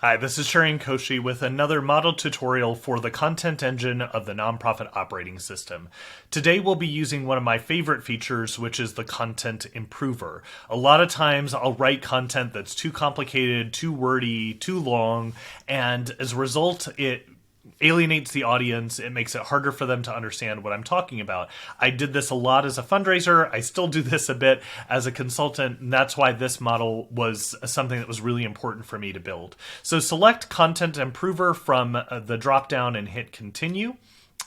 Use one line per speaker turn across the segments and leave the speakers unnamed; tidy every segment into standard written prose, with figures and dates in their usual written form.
Hi, this is Sharian Koshi with another model tutorial for the content engine of the Nonprofit Operating System. Today we'll be using one of my favorite features, which is the Content Improver. A lot of times I'll write content that's too complicated, too wordy, too long, and as a result it alienates the audience. It makes it harder for them to understand what I'm talking about. I did this a lot as a fundraiser. I still do this a bit as a consultant, and that's why this model was something that was really important for me to build. So select Content Improver from the drop-down and hit Continue.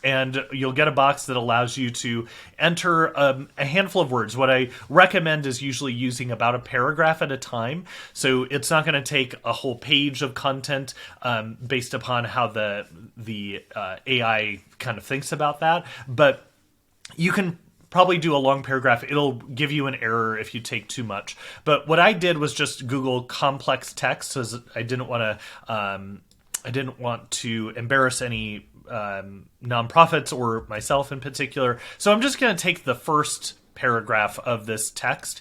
And you'll get a box that allows you to enter a handful of words. What I recommend is usually using about a paragraph at a time. So it's not going to take a whole page of content based upon how the AI kind of thinks about that. But you can probably do a long paragraph. It'll give you an error if you take too much. But what I did was just Google complex text, because I didn't want to embarrass any nonprofits or myself in particular. So I'm just going to take the first paragraph of this text,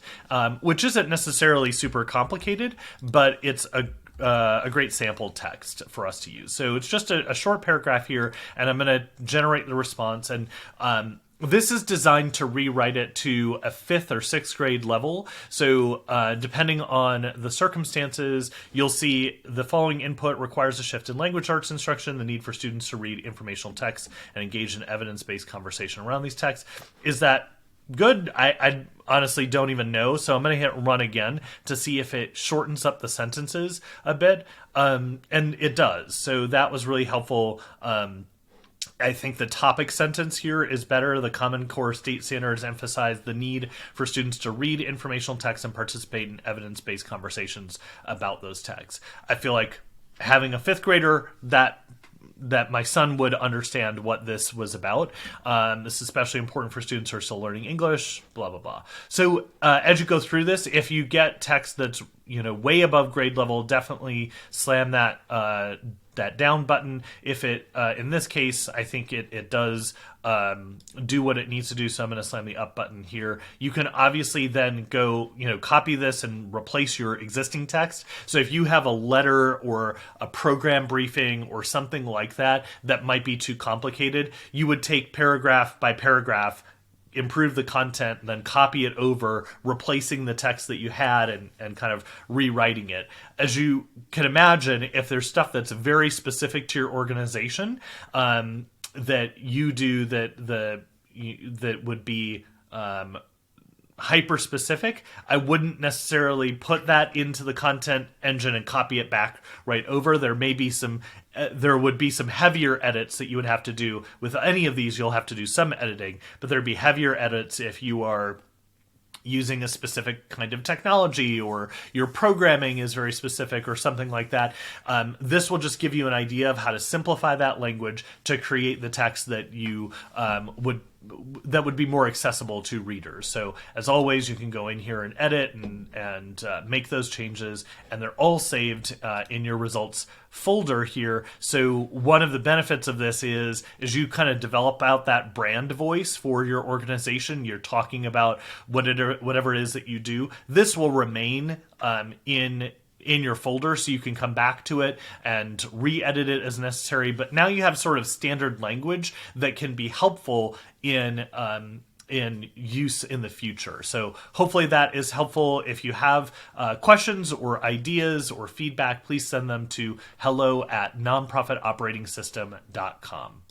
which isn't necessarily super complicated, but it's a great sample text for us to use. So it's just a short paragraph here, and I'm going to generate the response. And this is designed to rewrite it to a 5th or 6th grade level. So depending on the circumstances, you'll see the following input requires a shift in language arts instruction, the need for students to read informational texts and engage in evidence-based conversation around these texts. Is that good? I honestly don't even know. So I'm going to hit run again to see if it shortens up the sentences a bit. And it does. So that was really helpful. I think the topic sentence here is better. The Common Core state standards emphasize the need for students to read informational texts and participate in evidence-based conversations about those texts. I feel like having a 5th grader that my son would understand what this was about. This is especially important for students who are still learning English, blah, blah, blah. So as you go through this, if you get text that's way above grade level, definitely slam that down button. If it, in this case, I think it does do what it needs to do, so I'm going to slam the up button here. You can obviously then go, copy this and replace your existing text. So if you have a letter or a program briefing or something like that that might be too complicated, you would take paragraph by paragraph, improve the content, and then copy it over, replacing the text that you had and kind of rewriting it. As you can imagine, if there's stuff that's very specific to your organization that you do that would be hyper specific, I wouldn't necessarily put that into the content engine and copy it back right over. There would be some heavier edits that you would have to do with any of these. You'll have to do some editing, but there'd be heavier edits if you are using a specific kind of technology or your programming is very specific or something like that. This will just give you an idea of how to simplify that language to create the text that you would be more accessible to readers. So as always, you can go in here and edit and make those changes, and they're all saved in your results folder here. So one of the benefits of this is you kind of develop out that brand voice for your organization. You're talking about whatever it is that you do. This will remain in your folder, so you can come back to it and re-edit it as necessary. But now you have sort of standard language that can be helpful in use in the future. So hopefully that is helpful. If you have questions or ideas or feedback, please send them to hello@nonprofitoperating system.com.